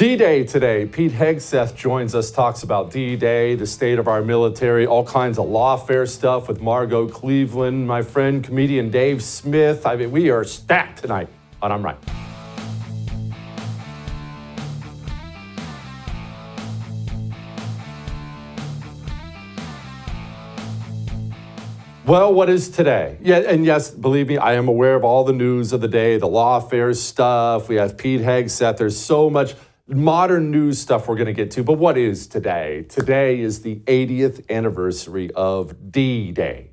D-Day today. Pete Hegseth joins us, talks about D-Day, the state of our military, all kinds of lawfare stuff with Margot Cleveland, my friend, comedian Dave Smith. I mean, we are stacked tonight on I'm Right. Well, what is today? Yeah, and yes, believe me, I am aware of all the news of the day, the lawfare stuff. We have Pete Hegseth. There's so much modern news stuff we're going to get to. But what is today? Today is the 80th anniversary of D-Day.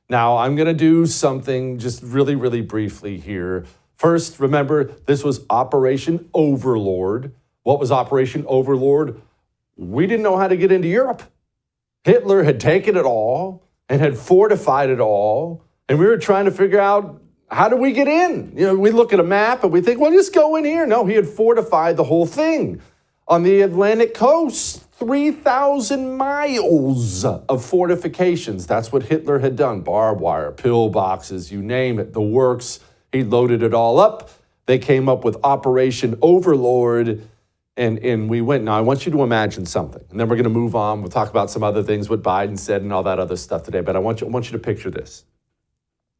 Now, I'm going to do something just really, really briefly here. First, remember, this was Operation Overlord. What was Operation Overlord? We didn't know how to get into Europe. Hitler had taken it all and had fortified it all, and we were trying to figure out, how do we get in? You know, we look at a map and we think, well, just go in here. No, he had fortified the whole thing. On the Atlantic coast, 3,000 miles of fortifications. That's what Hitler had done. Barbed wire, pillboxes, you name it, the works. He loaded it all up. They came up with Operation Overlord, and we went. Now, I want you to imagine something, and then we're going to move on. We'll talk about some other things, what Biden said and all that other stuff today, but I want you to picture this.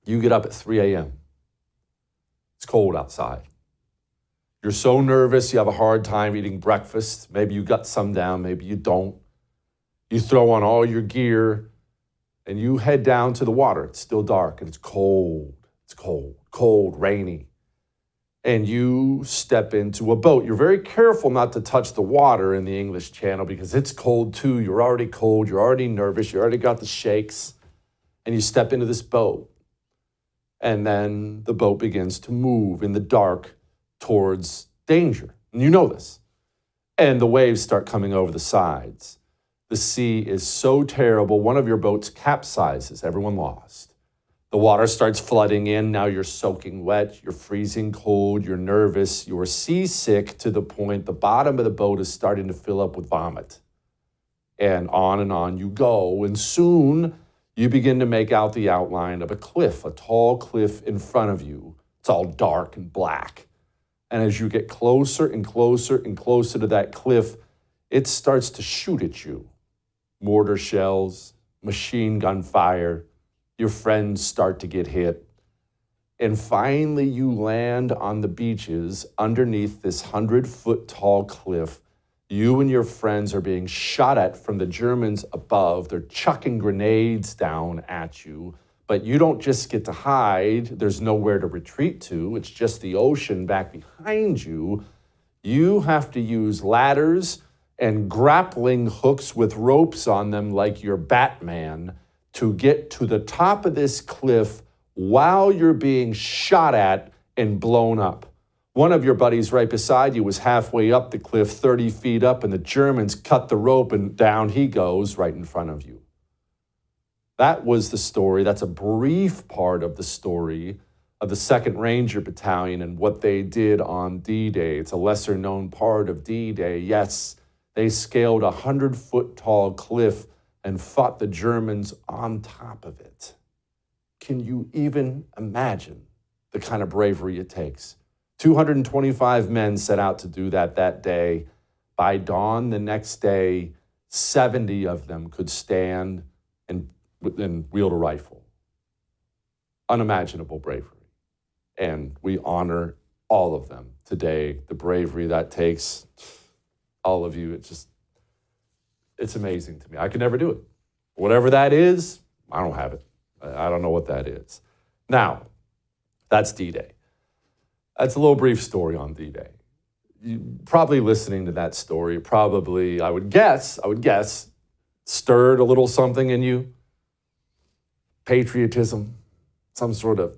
You get up at 3 a.m. It's cold outside. You're so nervous, you have a hard time eating breakfast. Maybe you got some down, maybe you don't. You throw on all your gear, and you head down to the water. It's still dark, and it's cold. It's cold, rainy. And you step into a boat. You're very careful not to touch the water in the English Channel because it's cold too. You're already cold. You're already nervous. You already got the shakes. And you step into this boat. And then the boat begins to move in the dark towards danger. And you know this. And the waves start coming over the sides. The sea is so terrible. One of your boats capsizes. Everyone lost. The water starts flooding in. Now you're soaking wet. You're freezing cold. You're nervous. You're seasick to the point the bottom of the boat is starting to fill up with vomit. And on you go. And soon you begin to make out the outline of a cliff, a tall cliff in front of you. It's all dark and black. And as you get closer and closer and closer to that cliff, it starts to shoot at you. Mortar shells, machine gun fire. Your friends start to get hit. And finally, you land on the beaches underneath this 100-foot tall cliff. You and your friends are being shot at from the Germans above. They're chucking grenades down at you. But you don't just get to hide. There's nowhere to retreat to. It's just the ocean back behind you. You have to use ladders and grappling hooks with ropes on them like you're Batman to get to the top of this cliff while you're being shot at and blown up. One of your buddies right beside you was halfway up the cliff, 30 feet up, and the Germans cut the rope and down he goes right in front of you. That was the story. That's a brief part of the story of the 2nd Ranger Battalion and what they did on D-Day. It's a lesser known part of D-Day. Yes, they scaled a 100-foot tall cliff and fought the Germans on top of it. Can you even imagine the kind of bravery it takes? 225 men set out to do that day. By dawn the next day, 70 of them could stand and wield a rifle. Unimaginable bravery. And we honor all of them today. The bravery that takes, all of you, it's amazing to me. I could never do it. Whatever that is, I don't have it. I don't know what that is. Now, that's D-Day. That's a little brief story on D-Day. You probably listening to that story, probably, I would guess, stirred a little something in you. Patriotism, some sort of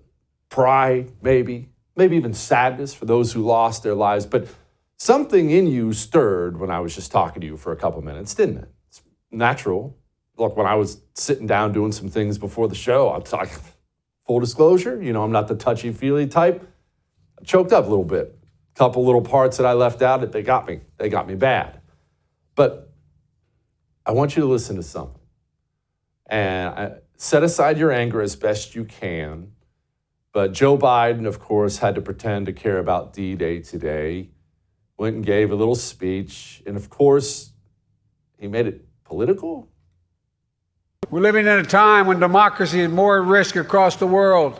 pride, maybe even sadness for those who lost their lives. But something in you stirred when I was just talking to you for a couple minutes, didn't it? It's natural. Look, when I was sitting down doing some things before the show, I'm talking, full disclosure, I'm not the touchy-feely type. I choked up a little bit. A couple little parts that I left out, they got me bad. But I want you to listen to something. And set aside your anger as best you can. But Joe Biden, of course, had to pretend to care about D-Day today. went and gave a little speech. And of course, he made it political. We're living in a time when democracy is more at risk across the world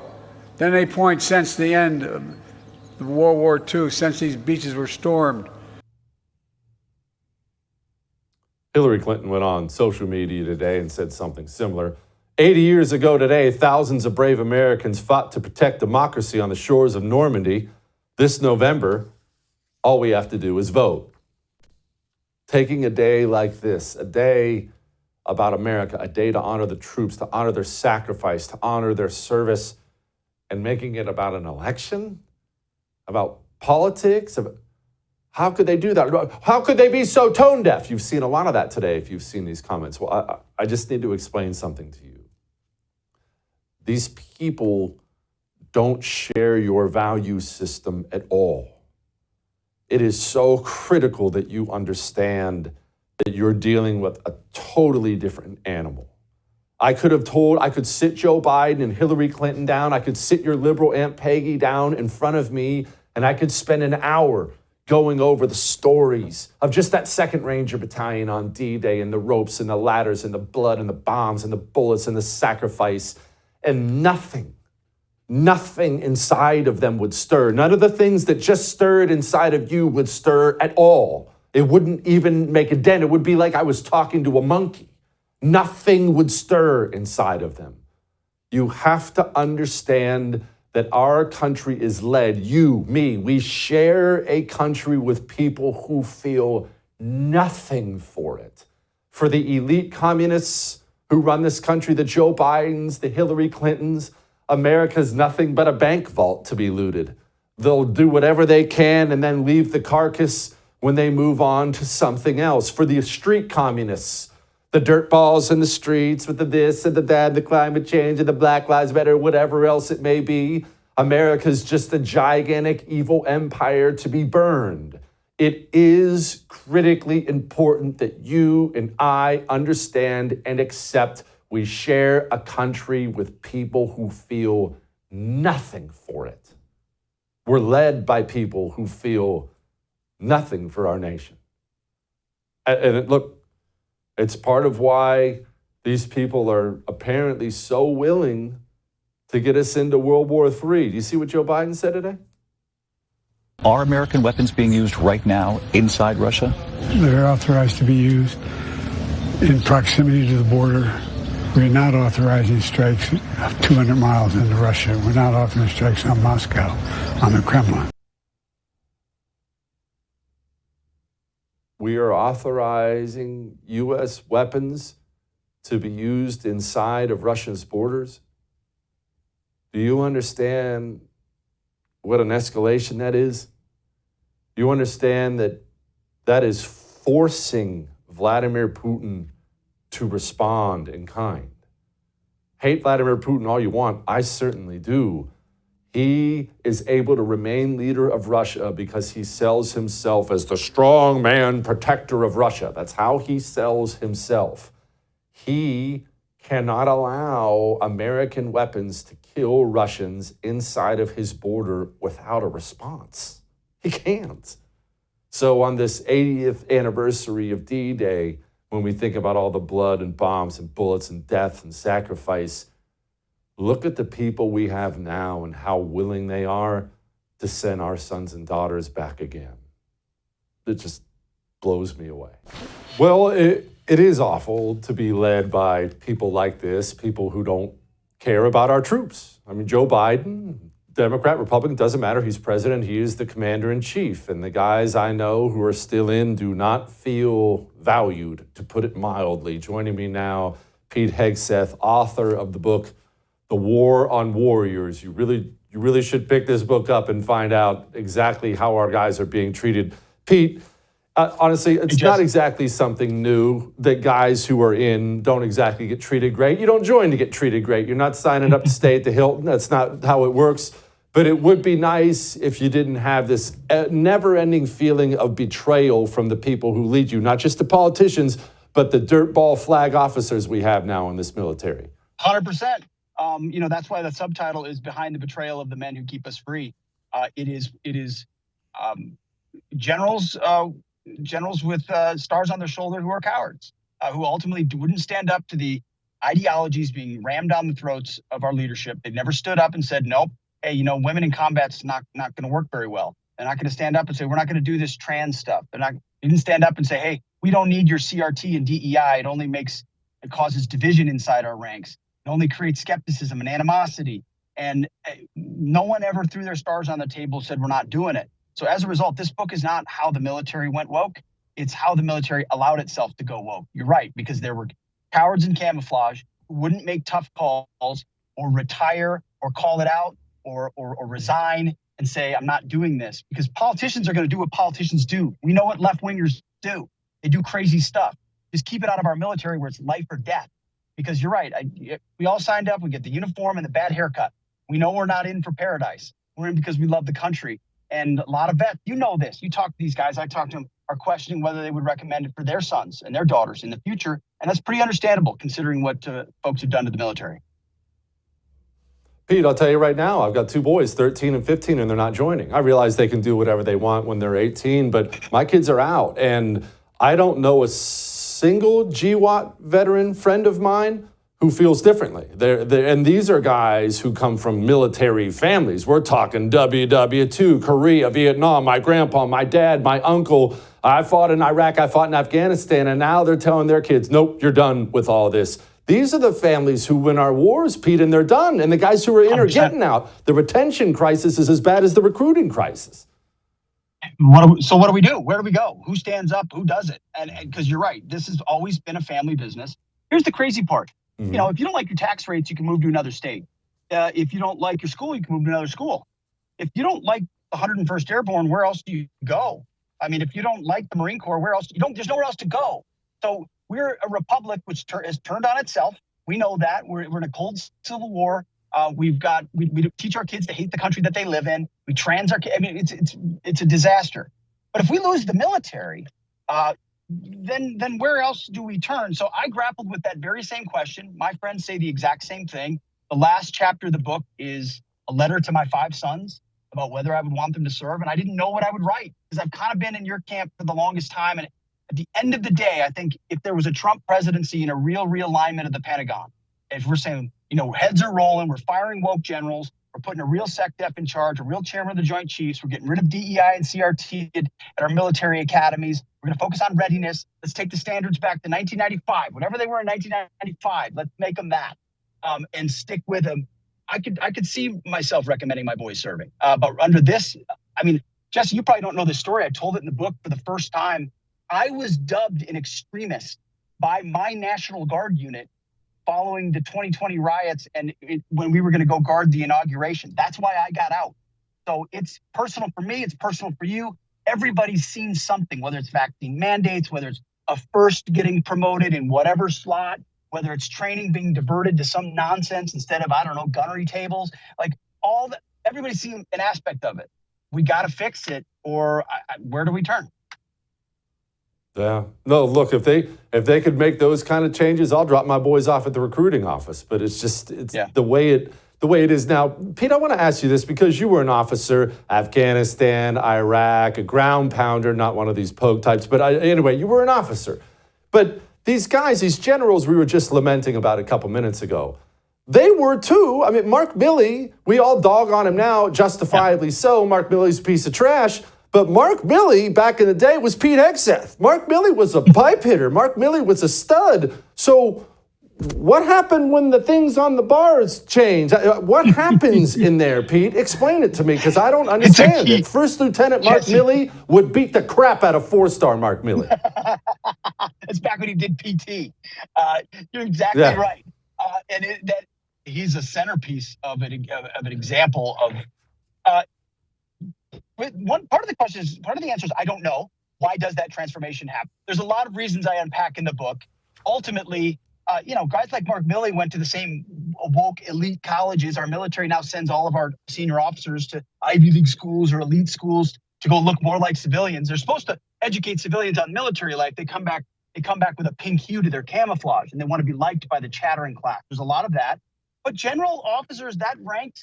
than any point since the end of World War II, since these beaches were stormed. Hillary Clinton went on social media today and said something similar. 80 years ago today, thousands of brave Americans fought to protect democracy on the shores of Normandy. This November, all we have to do is vote. Taking a day like this, a day about America, a day to honor the troops, to honor their sacrifice, to honor their service, and making it about an election, about politics. How could they do that? How could they be so tone deaf? You've seen a lot of that today if you've seen these comments. Well, I just need to explain something to you. These people don't share your value system at all. It is so critical that you understand that you're dealing with a totally different animal. I could sit Joe Biden and Hillary Clinton down. I could sit your liberal Aunt Peggy down in front of me, and I could spend an hour going over the stories of just that 2nd Ranger Battalion on D-Day and the ropes and the ladders and the blood and the bombs and the bullets and the sacrifice. And nothing inside of them would stir. None of the things that just stirred inside of you would stir at all. It wouldn't even make a dent. It would be like I was talking to a monkey. Nothing would stir inside of them. You have to understand that our country is led, you, me, we share a country with people who feel nothing for it. For the elite communists who run this country, the Joe Bidens, the Hillary Clintons, America's nothing but a bank vault to be looted. They'll do whatever they can and then leave the carcass when they move on to something else. For the street communists, the dirtballs in the streets with the this and the that, the climate change and the Black Lives Matter, whatever else it may be, America's just a gigantic evil empire to be burned. It is critically important that you and I understand and accept we share a country with people who feel nothing for it. We're led by people who feel nothing for our nation. And look, it's part of why these people are apparently so willing to get us into World War III. Do you see what Joe Biden said today? Are American weapons being used right now inside Russia? They're authorized to be used in proximity to the border. We're not authorizing strikes 200 miles into Russia. We're not authorizing strikes on Moscow, on the Kremlin. We are authorizing U.S. weapons to be used inside of Russia's borders. Do you understand what an escalation that is? Do you understand that that is forcing Vladimir Putin to respond in kind? Hate Vladimir Putin all you want. I certainly do. He is able to remain leader of Russia because he sells himself as the strong man protector of Russia. That's how he sells himself. He cannot allow American weapons to kill Russians inside of his border without a response. He can't. So on this 80th anniversary of D-Day, when we think about all the blood and bombs and bullets and death and sacrifice, look at the people we have now and how willing they are to send our sons and daughters back again. It just blows me away. Well, it is awful to be led by people like this, people who don't care about our troops. I mean, Joe Biden, Democrat, Republican, doesn't matter. He's president. He is the commander-in-chief. And the guys I know who are still in do not feel valued, to put it mildly. Joining me now, Pete Hegseth, author of the book, The War on Warriors. You really should pick this book up and find out exactly how our guys are being treated. Pete, honestly, it's not exactly something new that guys who are in don't exactly get treated great. You don't join to get treated great. You're not signing up to stay at the Hilton. That's not how it works. But it would be nice if you didn't have this never-ending feeling of betrayal from the people who lead you, not just the politicians, but the dirtball flag officers we have now in this military. 100%. That's why the subtitle is Behind the Betrayal of the Men Who Keep Us Free. It is generals with stars on their shoulder who are cowards, who ultimately wouldn't stand up to the ideologies being rammed down the throats of our leadership. They never stood up and said, nope, hey, women in combat's not going to work very well. They're not going to stand up and say, we're not going to do this trans stuff. They didn't stand up and say, hey, we don't need your CRT and DEI. It causes division inside our ranks. It only creates skepticism and animosity. And no one ever threw their stars on the table, said we're not doing it. So as a result, this book is not how the military went woke. It's how the military allowed itself to go woke. You're right, because there were cowards in camouflage who wouldn't make tough calls or retire or call it out or resign and say, I'm not doing this. Because politicians are going to do what politicians do. We know what left-wingers do. They do crazy stuff. Just keep it out of our military where it's life or death. Because you're right. We all signed up. We get the uniform and the bad haircut. We know we're not in for paradise. We're in because we love the country. And a lot of vets, this. You talk to these guys. I talk to them, are questioning whether they would recommend it for their sons and their daughters in the future. And that's pretty understandable considering what folks have done to the military. Pete, I'll tell you right now, I've got two boys, 13 and 15, and they're not joining. I realize they can do whatever they want when they're 18, but my kids are out. And I don't know a single GWAT veteran friend of mine who feels differently. And these are guys who come from military families. We're talking WW2, Korea, Vietnam, my grandpa, my dad, my uncle. I fought in Iraq, I fought in Afghanistan, and now they're telling their kids, nope, you're done with all this. These are the families who win our wars, Pete, and they're done. And the guys who are in are getting out. The retention crisis is as bad as the recruiting crisis. So what do we do? Where do we go? Who stands up? Who does it? And because you're right, this has always been a family business. Here's the crazy part. Mm-hmm. If you don't like your tax rates, you can move to another state. If you don't like your school, you can move to another school. If you don't like the 101st Airborne, where else do you go? I mean, if you don't like the Marine Corps, there's nowhere else to go. So we're a republic which has turned on itself. We know that. We're in a cold civil war. We teach our kids to hate the country that they live in. We trans our kids. I mean, it's a disaster. But if we lose the military, then where else do we turn? So I grappled with that very same question. My friends say the exact same thing. The last chapter of the book is a letter to my 5 sons about whether I would want them to serve. And I didn't know what I would write because I've kind of been in your camp for the longest time. And at the end of the day, I think if there was a Trump presidency and a real realignment of the Pentagon, if we're saying, heads are rolling, we're firing woke generals, we're putting a real SecDef in charge, a real chairman of the Joint Chiefs, we're getting rid of DEI and CRT at our military academies, we're going to focus on readiness, let's take the standards back to 1995, whatever they were in 1995, let's make them that, and stick with them. I could see myself recommending my boys serving. But under this, I mean, Jesse, you probably don't know this story. I told it in the book for the first time. I was dubbed an extremist by my National Guard unit following the 2020 riots and when we were going to go guard the inauguration. That's why I got out. So it's personal for me. It's personal for you. Everybody's seen something, whether it's vaccine mandates, whether it's a first getting promoted in whatever slot, whether it's training being diverted to some nonsense instead of, gunnery tables, like all that. Everybody's seen an aspect of it. We got to fix it, or where do we turn? Yeah. No, look, if they could make those kind of changes, I'll drop my boys off at the recruiting office. But it's the way it is now. Pete, I want to ask you this because you were an officer, Afghanistan, Iraq, a ground pounder, not one of these pogue types. But anyway, you were an officer. But these guys, these generals we were just lamenting about a couple minutes ago, they were too. I mean, Mark Milley, we all dog on him now, justifiably so. Mark Milley's a piece of trash. But Mark Milley, back in the day, was Pete Hegseth. Mark Milley was a pipe hitter. Mark Milley was a stud. So what happened when the things on the bars change? What happens in there, Pete? Explain it to me, because I don't understand it. First Lieutenant Mark Milley would beat the crap out of 4-star Mark Milley. It's back when he did PT. You're exactly right. That he's a centerpiece of an example of... One part of the answer is I don't know. Why does that transformation happen? There's a lot of reasons I unpack in the book. Ultimately, guys like Mark Milley went to the same woke elite colleges. Our military now sends all of our senior officers to Ivy League schools or elite schools to go look more like civilians. They're supposed to educate civilians on military life. They come back with a pink hue to their camouflage, and they want to be liked by the chattering class. There's a lot of that. But general officers, that rank,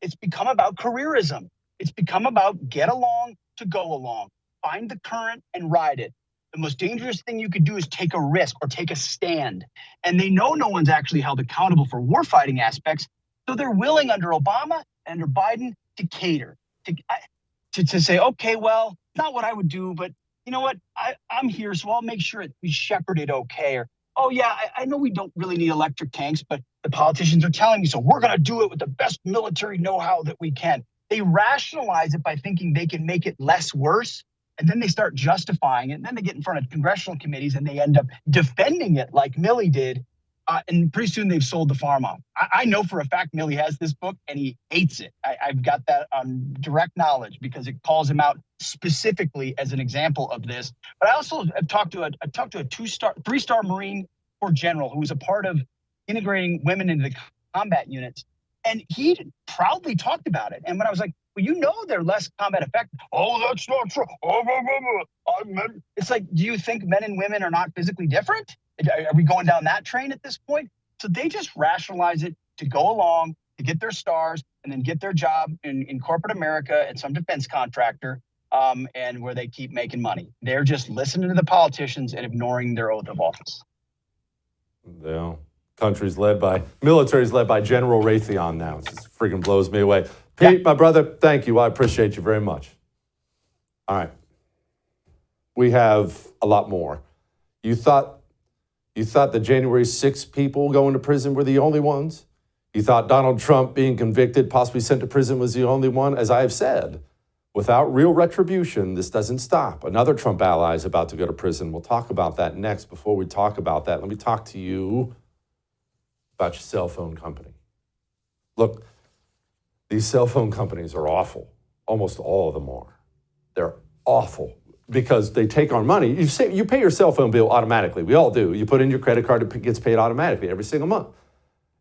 it's become about careerism. It's become about get along, to go along. Find the current and ride it. The most dangerous thing you could do is take a risk or take a stand. And they know no one's actually held accountable for warfighting aspects. So they're willing under Obama and under Biden to cater, to say, okay, well, not what I would do, but you know what? I'm here, so I'll make sure we shepherd it okay. Or, oh yeah, I know we don't really need electric tanks, but the politicians are telling me so. We're going to do it with the best military know-how that we can. They rationalize it by thinking they can make it less worse. And then they start justifying it. And then they get in front of congressional committees and they end up defending it like Milley did. And pretty soon they've sold the farm off. I know for a fact Milley has this book and he hates it. I've got that on direct knowledge because it calls him out specifically as an example of this. But I also have talked to a 3-star Marine Corps general who was a part of integrating women into the combat units. And he proudly talked about it. And when I was like, well, you know they're less combat effective. Oh, that's not true. It's like, do you think men and women are not physically different? Are we going down that train at this point? So they just rationalize it to go along, to get their stars, and then get their job in corporate America at some defense contractor, and where they keep making money. They're just listening to the politicians and ignoring their oath of office. Yeah. Military's led by General Raytheon now. It just freaking blows me away. Pete, my brother, thank you. I appreciate you very much. All right. We have a lot more. You thought the January 6th people going to prison were the only ones? You thought Donald Trump being convicted, possibly sent to prison, was the only one? As I have said, without real retribution, this doesn't stop. Another Trump ally is about to go to prison. We'll talk about that next. Before we talk about that, let me talk to you about your cell phone company. Look, these cell phone companies are awful. Almost all of them are. They're awful because they take our money. You pay your cell phone bill automatically. We all do. You put in your credit card, it gets paid automatically every single month.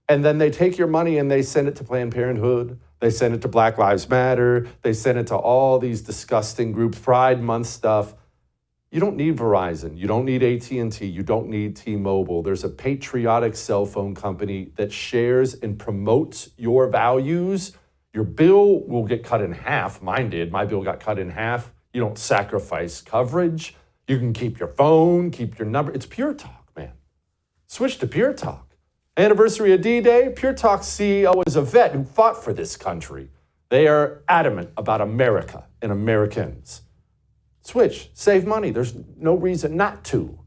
And then they take your money and they send it to Planned Parenthood. They send it to Black Lives Matter. They send it to all these disgusting groups, Pride Month stuff. You don't need Verizon. You don't need AT&T. You don't need T-Mobile. There's a patriotic cell phone company that shares and promotes your values. Your bill will get cut in half. Mine did. My bill got cut in half. You don't sacrifice coverage. You can keep your phone, keep your number. It's Pure Talk, man. Switch to Pure Talk. Anniversary of D-Day, Pure Talk CEO is a vet who fought for this country. They are adamant about America and Americans. Switch, save money. There's no reason not to.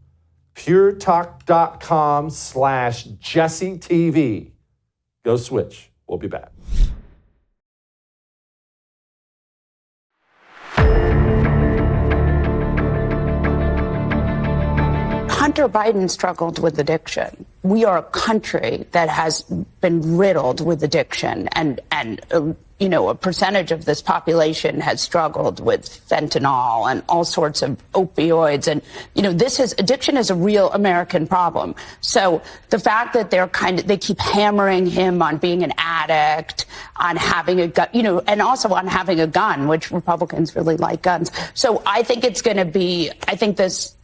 puretalk.com/JesseTV. Go switch. We'll be back. Hunter Biden struggled with addiction. We are a country that has been riddled with addiction, and a percentage of this population has struggled with fentanyl and all sorts of opioids. And, addiction is a real American problem. So the fact that they keep hammering him on being an addict, on having a gun, and also on having a gun, which Republicans really like guns. So I think this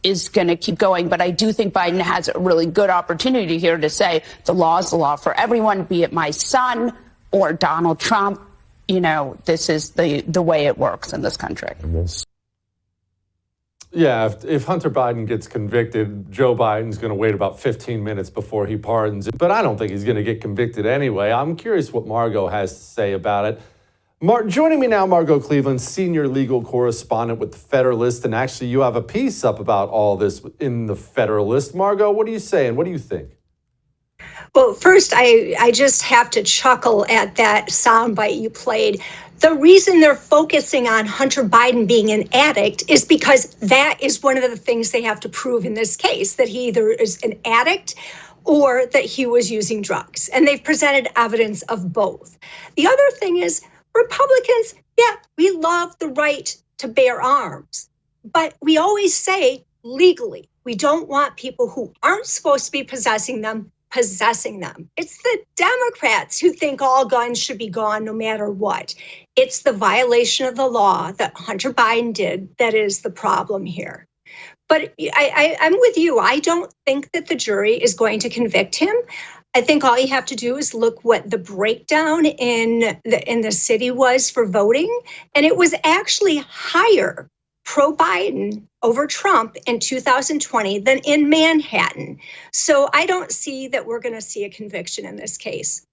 is going to keep going. But I do think Biden has a really good opportunity here to say the law is the law for everyone, be it my son or Donald Trump. This is the way it works in this country. Yeah, if Hunter Biden gets convicted, Joe Biden's going to wait about 15 minutes before he pardons it. But I don't think he's going to get convicted anyway. I'm curious what Margot has to say about it. Joining me now, Margot Cleveland, senior legal correspondent with the Federalist. And actually, you have a piece up about all this in the Federalist. Margot, what are you saying? What do you think? Well, first, I just have to chuckle at that soundbite you played. The reason they're focusing on Hunter Biden being an addict is because that is one of the things they have to prove in this case, that he either is an addict or that he was using drugs. And they've presented evidence of both. The other thing is Republicans, we love the right to bear arms, but we always say legally. We don't want people who aren't supposed to be possessing them. It's the Democrats who think all guns should be gone no matter what. It's the violation of the law that Hunter Biden did that is the problem here. But I'm with you. I don't think that the jury is going to convict him. I think all you have to do is look what the breakdown in the city was for voting, and it was actually higher pro-Biden over Trump in 2020 than in Manhattan. So I don't see that we're going to see a conviction in this case.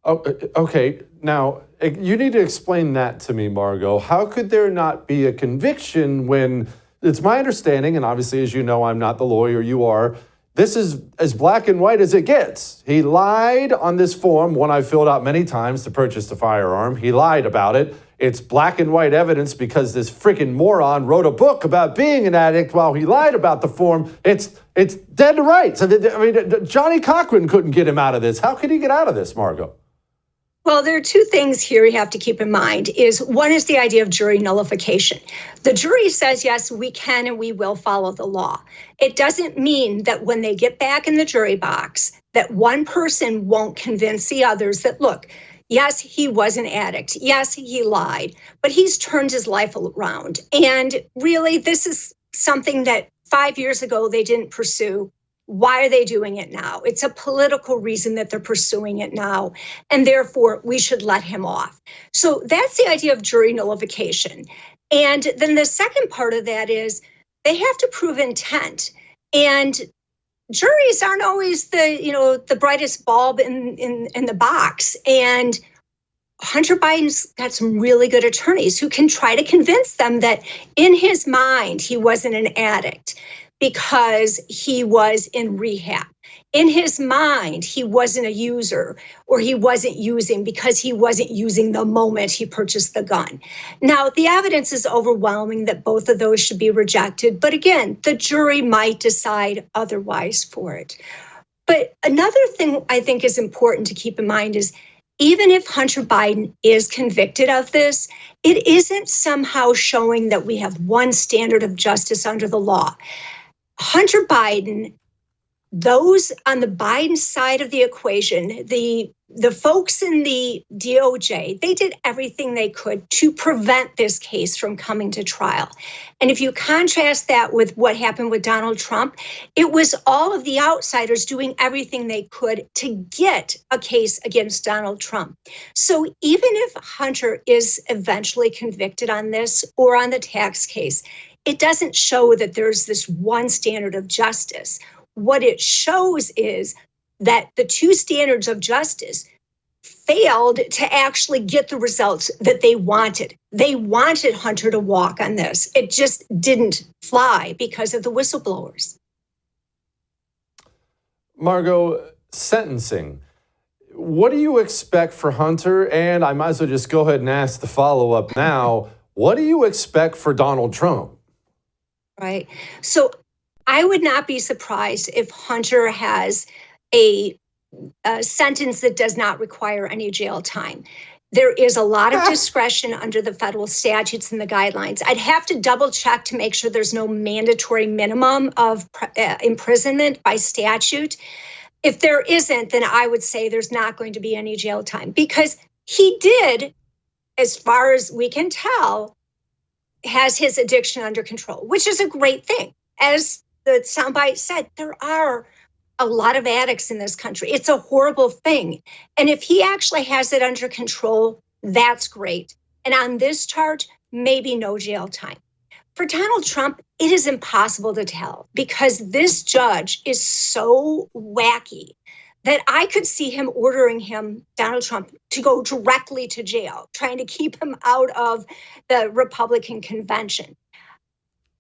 Oh, okay. Now, you need to explain that to me, Margot. How could there not be a conviction when it's my understanding, and obviously, as you know, I'm not the lawyer, you are, this is as black and white as it gets. He lied on this form, one I've filled out many times to purchase the firearm. He lied about it. It's black and white evidence because this freaking moron wrote a book about being an addict while he lied about the form. It's dead to rights. I mean, Johnny Cochran couldn't get him out of this. How could he get out of this, Margot? Well, there are two things here you have to keep in mind. One is the idea of jury nullification. The jury says, yes, we can and we will follow the law. It doesn't mean that when they get back in the jury box, that one person won't convince the others that, look, yes, he was an addict. Yes, he lied, but he's turned his life around. And really, this is something that 5 years ago they didn't pursue. Why are they doing it now? It's a political reason that they're pursuing it now, and therefore we should let him off. So that's the idea of jury nullification. And then the second part of that is they have to prove intent. And juries aren't always the brightest bulb in the box. And Hunter Biden's got some really good attorneys who can try to convince them that in his mind he wasn't an addict because he was in rehab. In his mind, he wasn't a user, or he wasn't using because he wasn't using the moment he purchased the gun. Now, the evidence is overwhelming that both of those should be rejected. But again, the jury might decide otherwise for it. But another thing I think is important to keep in mind is even if Hunter Biden is convicted of this, it isn't somehow showing that we have one standard of justice under the law. Hunter Biden, those on the Biden side of the equation, the folks in the DOJ, they did everything they could to prevent this case from coming to trial. And if you contrast that with what happened with Donald Trump, it was all of the outsiders doing everything they could to get a case against Donald Trump. So even if Hunter is eventually convicted on this or on the tax case, it doesn't show that there's this one standard of justice. What it shows is that the two standards of justice failed to actually get the results that they wanted. They wanted Hunter to walk on this. It just didn't fly because of the whistleblowers. Margot, sentencing. What do you expect for Hunter? And I might as well just go ahead and ask the follow-up now. What do you expect for Donald Trump? Right. So I would not be surprised if Hunter has a sentence that does not require any jail time. There is a lot of discretion under the federal statutes and the guidelines. I'd have to double check to make sure there's no mandatory minimum of imprisonment by statute. If there isn't, then I would say there's not going to be any jail time because he did, as far as we can tell, has his addiction under control, which is a great thing. As the soundbite said, there are a lot of addicts in this country. It's a horrible thing. And if he actually has it under control, that's great. And on this charge, maybe no jail time. For Donald Trump, it is impossible to tell because this judge is so wacky that I could see him ordering Donald Trump, to go directly to jail, trying to keep him out of the Republican convention.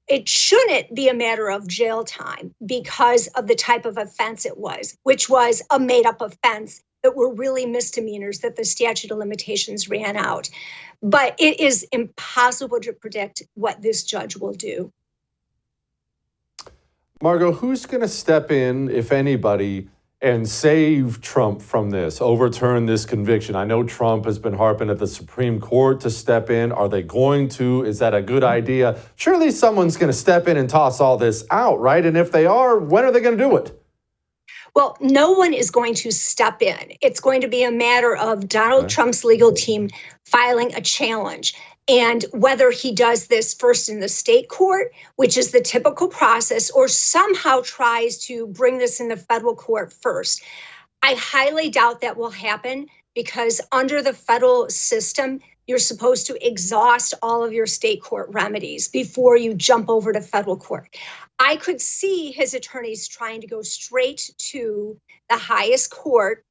It shouldn't be a matter of jail time because of the type of offense it was, which was a made-up offense that were really misdemeanors that the statute of limitations ran out. But it is impossible to predict what this judge will do. Margot, who's going to step in, if anybody, and save Trump from this, overturn this conviction? I know Trump has been harping at the Supreme Court to step in. Are they going to? Is that a good idea? Surely someone's going to step in and toss all this out, right? And if they are, when are they going to do it? Well, no one is going to step in. It's going to be a matter of Donald Trump's legal team filing a challenge. And whether he does this first in the state court, which is the typical process, or somehow tries to bring this in the federal court first, I highly doubt that will happen, because under the federal system, you're supposed to exhaust all of your state court remedies before you jump over to federal court. I could see his attorneys trying to go straight to the highest court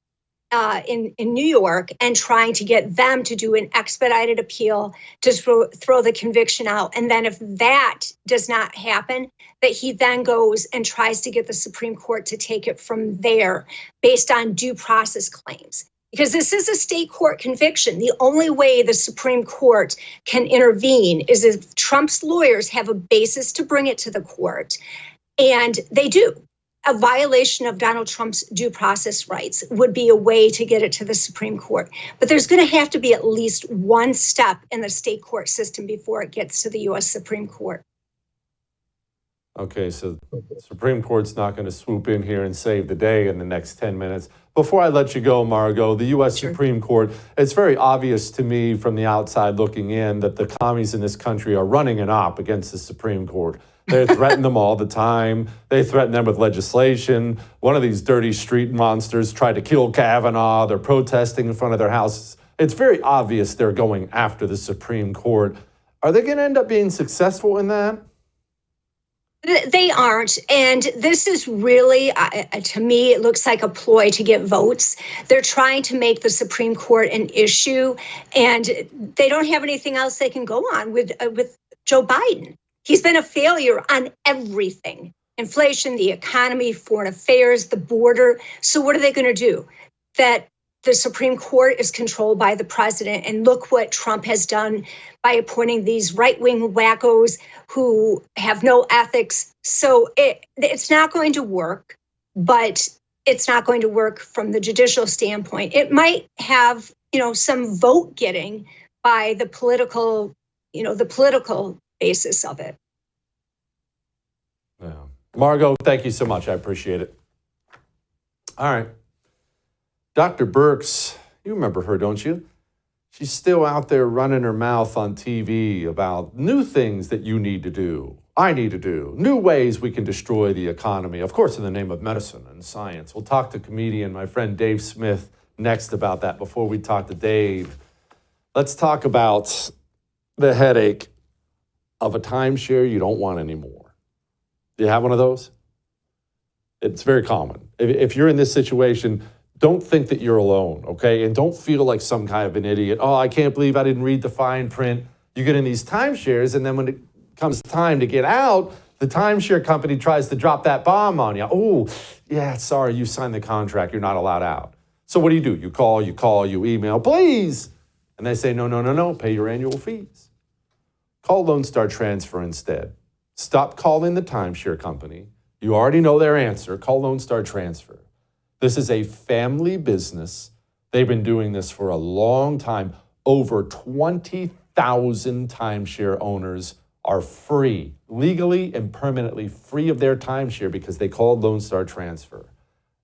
in New York and trying to get them to do an expedited appeal to throw the conviction out. And then if that does not happen, that he then goes and tries to get the Supreme Court to take it from there based on due process claims. Because this is a state court conviction. The only way the Supreme Court can intervene is if Trump's lawyers have a basis to bring it to the court. And they do. A violation of Donald Trump's due process rights would be a way to get it to the Supreme Court. But there's going to have to be at least one step in the state court system before it gets to the U.S. Supreme Court. Okay, so the Supreme Court's not going to swoop in here and save the day in the next 10 minutes. Before I let you go, Margot, the U.S. Supreme Court, it's very obvious to me from the outside looking in that the commies in this country are running an op against the Supreme Court. They threaten them all the time. They threaten them with legislation. One of these dirty street monsters tried to kill Kavanaugh. They're protesting in front of their houses. It's very obvious they're going after the Supreme Court. Are they going to end up being successful in that? They aren't. And this is really, to me, it looks like a ploy to get votes. They're trying to make the Supreme Court an issue, and they don't have anything else they can go on with Joe Biden. He's been a failure on everything: inflation, the economy, foreign affairs, the border. So what are they going to do? That the Supreme Court is controlled by the president. And look what Trump has done by appointing these right-wing wackos who have no ethics. So it's not going to work, but it's not going to work from the judicial standpoint. It might have, some vote getting by the political basis of it. Yeah. Margot, thank you so much. I appreciate it. All right. Dr. Birx, you remember her, don't you? She's still out there running her mouth on TV about new things that you need to do, I need to do, new ways we can destroy the economy, of course, in the name of medicine and science. We'll talk to comedian, my friend Dave Smith, next about that. Before we talk to Dave, let's talk about the headache of a timeshare you don't want anymore. Do you have one of those? It's very common. If you're in this situation, don't think that you're alone, okay? And don't feel like some kind of an idiot. Oh, I can't believe I didn't read the fine print. You get in these timeshares, and then when it comes time to get out, the timeshare company tries to drop that bomb on you. Oh, yeah, sorry, you signed the contract. You're not allowed out. So what do? You call, you email, please. And they say, no, pay your annual fees. Call Lone Star Transfer instead. Stop calling the timeshare company. You already know their answer. Call Lone Star Transfer. This is a family business. They've been doing this for a long time. Over 20,000 timeshare owners are free, legally and permanently free of their timeshare because they called Lone Star Transfer.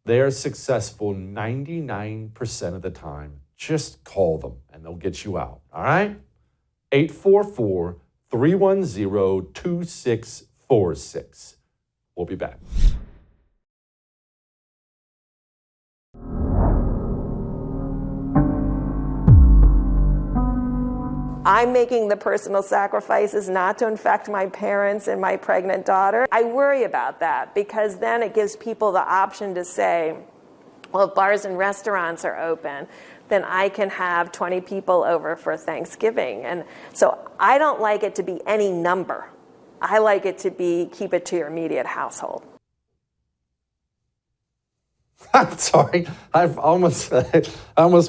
They are successful 99% of the time. Just call them and they'll get you out, all right? 844-310-2646. We'll be back. I'm making the personal sacrifices not to infect my parents and my pregnant daughter. I worry about that because then it gives people the option to say, well, if bars and restaurants are open, then I can have 20 people over for Thanksgiving. And so I don't like it to be any number. I like it to be, keep it to your immediate household. I'm sorry. I almost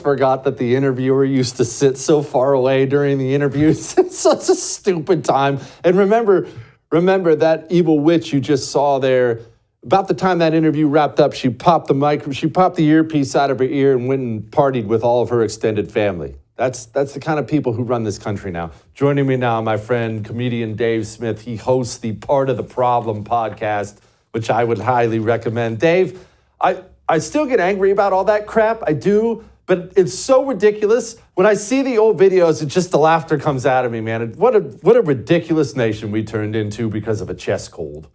forgot that the interviewer used to sit so far away during the interviews. It's such a stupid time. And remember that evil witch you just saw there. About the time that interview wrapped up, she popped the earpiece out of her ear and went and partied with all of her extended family. That's the kind of people who run this country now. Joining me now, my friend, comedian Dave Smith. He hosts the Part of the Problem podcast, which I would highly recommend. Dave, I still get angry about all that crap. I do, But it's so ridiculous. When I see the old videos, the laughter comes out of me, man. What a ridiculous nation we turned into because of a chest cold.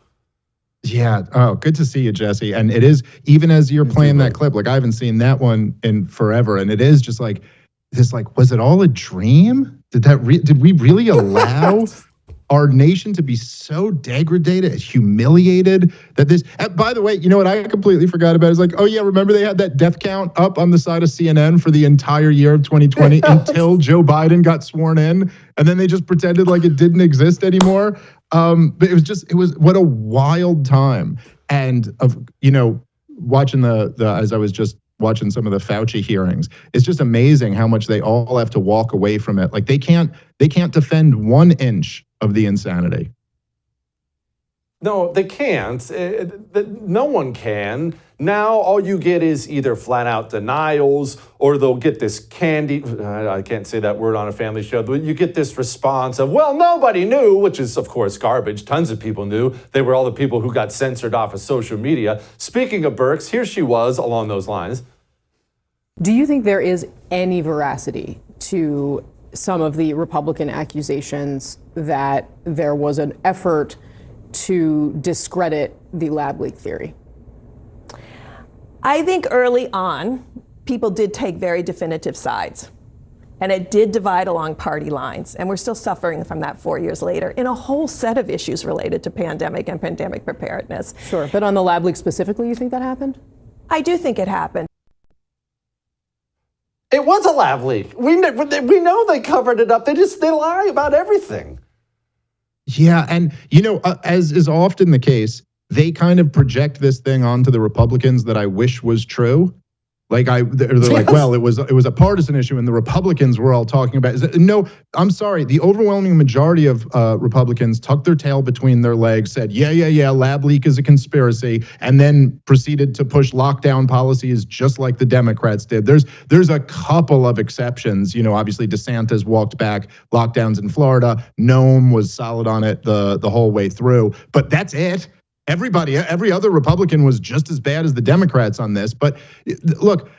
Yeah. Oh, good to see you, Jesse. And it is, even as you're playing that clip, like I haven't seen that one in forever. And it is just like, was it all a dream? Did we really allow our nation to be so degraded, humiliated that this, and by the way, you know what I completely forgot about is like, oh yeah, remember they had that death count up on the side of CNN for the entire year of 2020 until Joe Biden got sworn in. And then they just pretended like it didn't exist anymore. But it was what a wild time. And watching as I was just watching some of the Fauci hearings, it's just amazing how much they all have to walk away from it. Like they can't defend 1 inch of the insanity. No, they can't. No one can. Now all you get is either flat out denials, or they'll get this candy, I can't say that word on a family show, but you get this response of, well, nobody knew, which is of course garbage. Tons of people knew. They were all the people who got censored off of social media. Speaking of Birx, here she was along those lines. Do you think there is any veracity to some of the Republican accusations that there was an effort to discredit the lab leak theory? I think early on, people did take very definitive sides. And it did divide along party lines. And we're still suffering from that 4 years later in a whole set of issues related to pandemic and pandemic preparedness. Sure, but on the lab leak specifically, you think that happened? I do think it happened. It was a lab leak. We know they covered it up. They lie about everything. Yeah, and as is often the case, they kind of project this thing onto the Republicans that I wish was true. Like they're like, well, it was a partisan issue, and the Republicans were all talking about it. No, I'm sorry. The overwhelming majority of Republicans tucked their tail between their legs, said, yeah, lab leak is a conspiracy, and then proceeded to push lockdown policies just like the Democrats did. There's a couple of exceptions. Obviously DeSantis walked back lockdowns in Florida. Noem was solid on it the whole way through, but that's it. Every other Republican was just as bad as the Democrats on this. But look,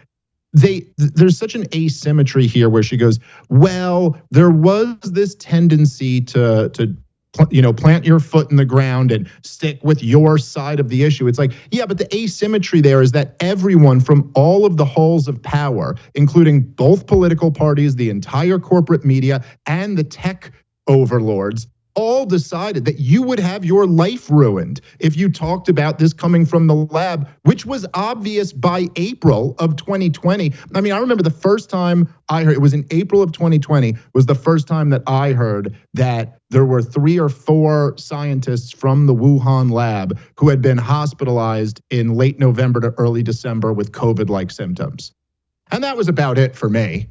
there's such an asymmetry here where she goes, well, there was this tendency to plant your foot in the ground and stick with your side of the issue. It's like, yeah, but the asymmetry there is that everyone from all of the halls of power, including both political parties, the entire corporate media, and the tech overlords, all decided that you would have your life ruined if you talked about this coming from the lab, which was obvious by April of 2020. I mean, I remember the first time I heard, it was in April of 2020, was the first time that I heard that there were 3 or 4 scientists from the Wuhan lab who had been hospitalized in late November to early December with COVID-like symptoms. And that was about it for me.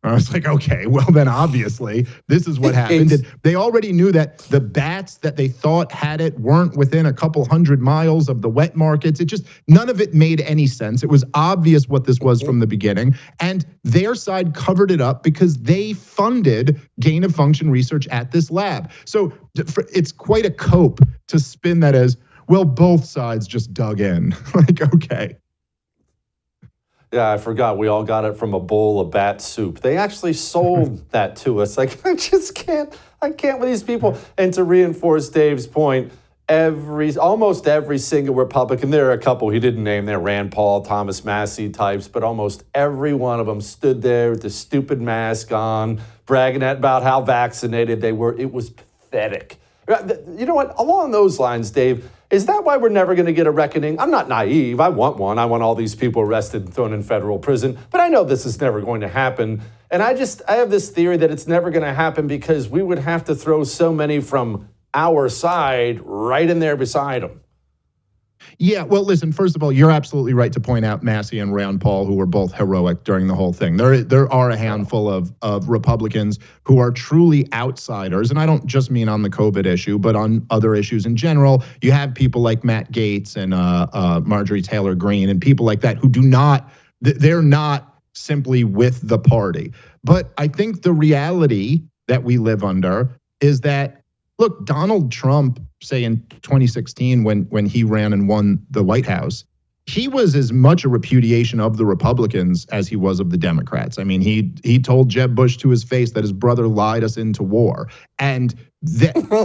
I was like, okay, well then obviously this is what happened. They already knew that the bats that they thought had it weren't within a couple 100 miles of the wet markets. None of it made any sense. It was obvious what this was from the beginning. And their side covered it up because they funded gain of function research at this lab. So it's quite a cope to spin that as, well, both sides just dug in. Like, okay. Yeah, I forgot. We all got it from a bowl of bat soup. They actually sold that to us. Like, I can't with these people. And to reinforce Dave's point, almost every single Republican, there are a couple he didn't name there, Rand Paul, Thomas Massey types, but almost every one of them stood there with the stupid mask on, bragging about how vaccinated they were. It was pathetic. You know what? Along those lines, Dave, is that why we're never going to get a reckoning? I'm not naive. I want one. I want all these people arrested and thrown in federal prison. But I know this is never going to happen. And I have this theory that it's never going to happen because we would have to throw so many from our side right in there beside them. Yeah, well, listen, first of all, you're absolutely right to point out Massey and Rand Paul, who were both heroic during the whole thing. There are a handful of Republicans who are truly outsiders, and I don't just mean on the COVID issue, but on other issues in general. You have people like Matt Gaetz and Marjorie Taylor Greene and people like that who they're not simply with the party. But I think the reality that we live under is that, look, Donald Trump, say in 2016 when he ran and won the White House, he was as much a repudiation of the Republicans as he was of the Democrats. I mean, he told Jeb Bush to his face that his brother lied us into war. And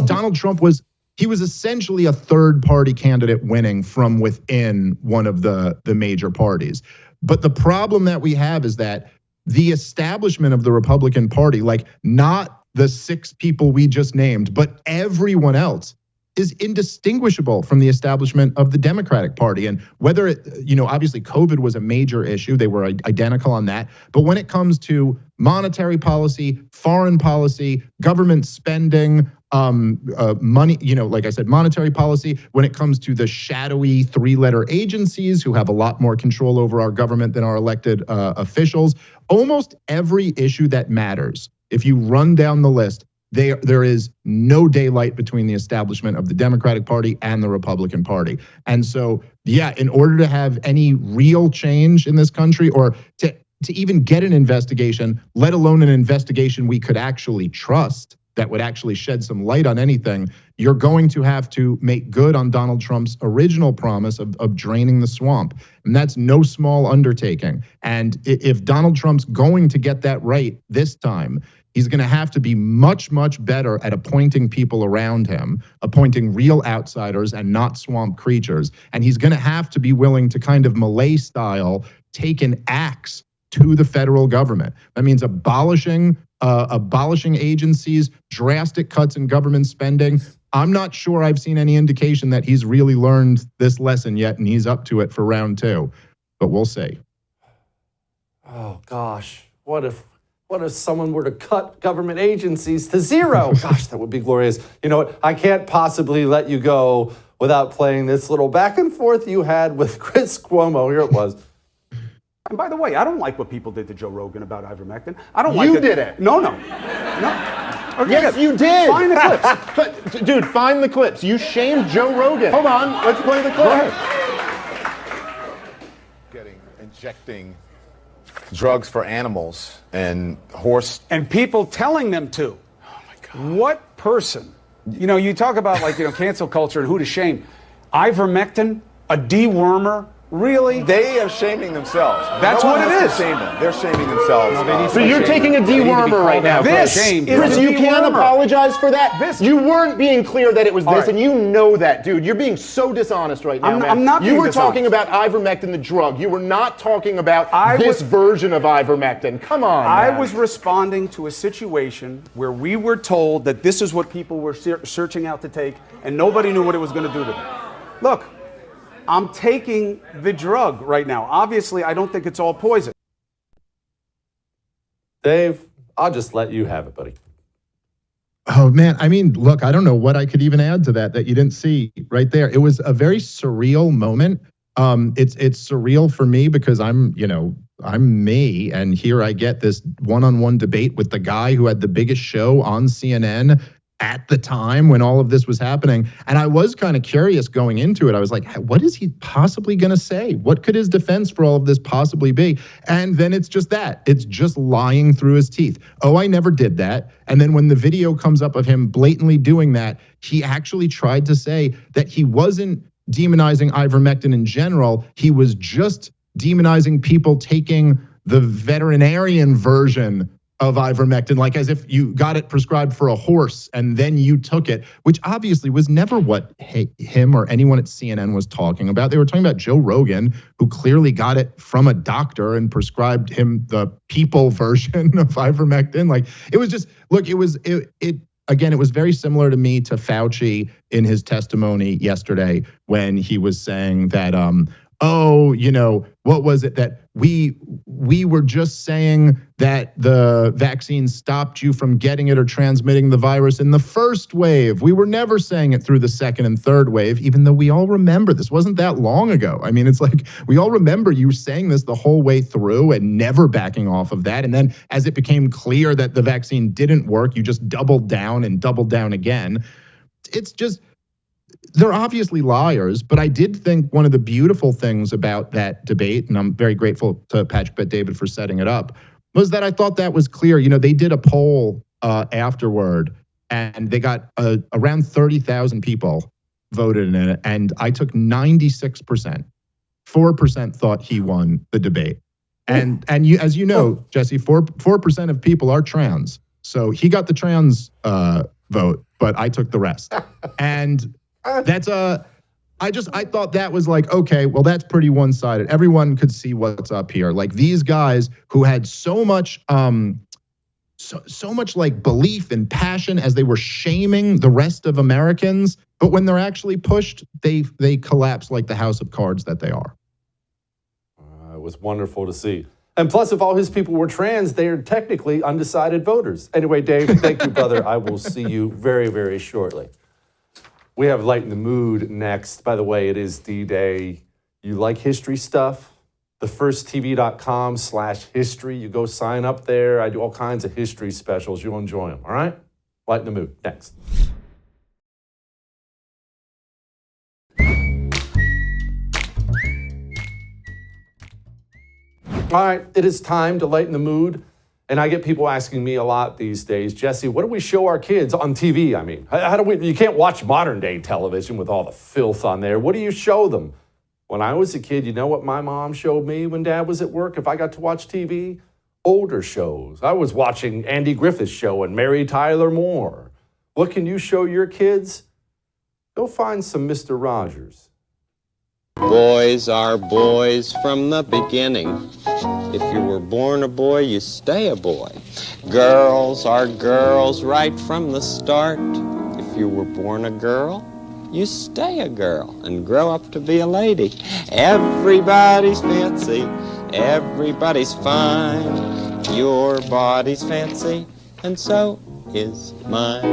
Donald Trump was essentially a third party candidate winning from within one of the major parties. But the problem that we have is that the establishment of the Republican Party, like not the 6 people we just named, but everyone else, is indistinguishable from the establishment of the Democratic Party. And whether it, obviously COVID was a major issue, they were identical on that. But when it comes to monetary policy, foreign policy, government spending, money, like I said, monetary policy, when it comes to the shadowy 3-letter agencies who have a lot more control over our government than our elected officials, almost every issue that matters, if you run down the list, there is no daylight between the establishment of the Democratic Party and the Republican Party. And so, yeah, in order to have any real change in this country, or to even get an investigation, let alone an investigation we could actually trust, that would actually shed some light on anything, you're going to have to make good on Donald Trump's original promise of draining the swamp. And that's no small undertaking. And if Donald Trump's going to get that right this time, he's going to have to be much, much better at appointing people around him, appointing real outsiders and not swamp creatures. And he's going to have to be willing to kind of Malay style take an axe to the federal government. That means abolishing agencies, drastic cuts in government spending. I'm not sure I've seen any indication that he's really learned this lesson yet, and he's up to it for round 2. But we'll see. Oh, gosh. What if someone were to cut government agencies to 0? Gosh, that would be glorious. You know what? I can't possibly let you go without playing this little back and forth you had with Chris Cuomo. Here it was. And by the way, I don't like what people did to Joe Rogan about ivermectin. I don't like You did it. No. Okay, Yes, good. you did. Find the clips. But, dude, find the clips. You shamed Joe Rogan. Hold on. Let's play the clip. Go ahead. Injecting drugs for animals and horse. And people telling them to. Oh, my God. What person? You talk about, cancel culture and who to shame. Ivermectin, a dewormer. Really? They are shaming themselves. That's no what it is. Shame them. They're shaming themselves. So you're taking a dewormer right now. Chris, you can't apologize for that. You weren't being clear that it was this, and you know that, dude. You're being so dishonest right now, man. I'm not being You were dishonest. talking about ivermectin, the drug. You were not talking about this version of ivermectin. Come on, I man. was responding to a situation where we were told that this is what people were searching out to take, and nobody knew what it was going to do to them. Look, I'm taking the drug right now. Obviously, I don't think it's all poison. Dave, I'll just let you have it, buddy. Oh, man. I mean, look, I don't know what I could even add to that you didn't see right there. It was a very surreal moment. It's surreal for me because I'm me, and here I get this one-on-one debate with the guy who had the biggest show on CNN at the time when all of this was happening. And I was kind of curious going into it. I was like, what is he possibly going to say? What could his defense for all of this possibly be? And then it's just that. It's just lying through his teeth. Oh, I never did that. And then when the video comes up of him blatantly doing that, he actually tried to say that he wasn't demonizing ivermectin in general. He was just demonizing people taking the veterinarian version of ivermectin, like as if you got it prescribed for a horse and then you took it, which obviously was never what him or anyone at CNN was talking about. They were talking about Joe Rogan, who clearly got it from a doctor and prescribed him the people version of ivermectin. Like, it was just, look, it was very similar to me to Fauci in his testimony yesterday when he was saying that, what was it that we were just saying that the vaccine stopped you from getting it or transmitting the virus in the first wave. We were never saying it through the second and third wave, even though we all remember this wasn't that long ago. I mean, it's like we all remember you saying this the whole way through and never backing off of that. And then as it became clear that the vaccine didn't work, you just doubled down and doubled down again. It's just, they're obviously liars, but I did think one of the beautiful things about that debate, and I'm very grateful to Patrick Bet-David for setting it up, was that I thought that was clear. They did a poll afterward, and they got around 30,000 people voted in it, and I took 96% 4% thought he won the debate. And you, as you know, Jesse, 4% of people are trans. So he got the trans vote, but I took the rest. And that's I thought that was like, okay, well, that's pretty one-sided. Everyone could see what's up here. Like these guys who had so much so much like belief and passion as they were shaming the rest of Americans, but when they're actually pushed, they collapse like the house of cards that they are. It was wonderful to see. And plus, if all his people were trans, they are technically undecided voters. Anyway, Dave, thank you, brother. I will see you very, very shortly. We have Lighten the Mood next. By the way, it is D-Day. You like history stuff? TheFirstTV.com/history. You go sign up there. I do all kinds of history specials. You'll enjoy them, all right? Lighten the Mood next. All right, it is time to lighten the mood. And I get people asking me a lot these days, Jesse, what do we show our kids on TV? I mean, how do we, you can't watch modern day television with all the filth on there. What do you show them? When I was a kid, you know what my mom showed me when Dad was at work? If I got to watch TV? Older shows. I was watching Andy Griffith's show and Mary Tyler Moore. What can you show your kids? Go find some Mr. Rogers. Boys are boys from the beginning. If you were born a boy, you stay a boy. Girls are girls right from the start. If you were born a girl, you stay a girl and grow up to be a lady. Everybody's fancy, everybody's fine. Your body's fancy, and so is mine.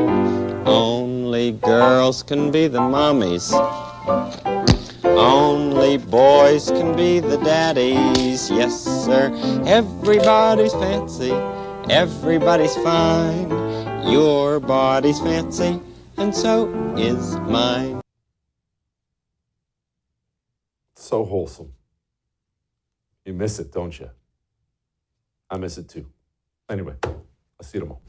Only girls can be the mommies. Only boys can be the daddies, yes sir. Everybody's fancy, everybody's fine. Your body's fancy, and so is mine. So wholesome. You miss it, don't you? I miss it too. Anyway, I'll see you tomorrow.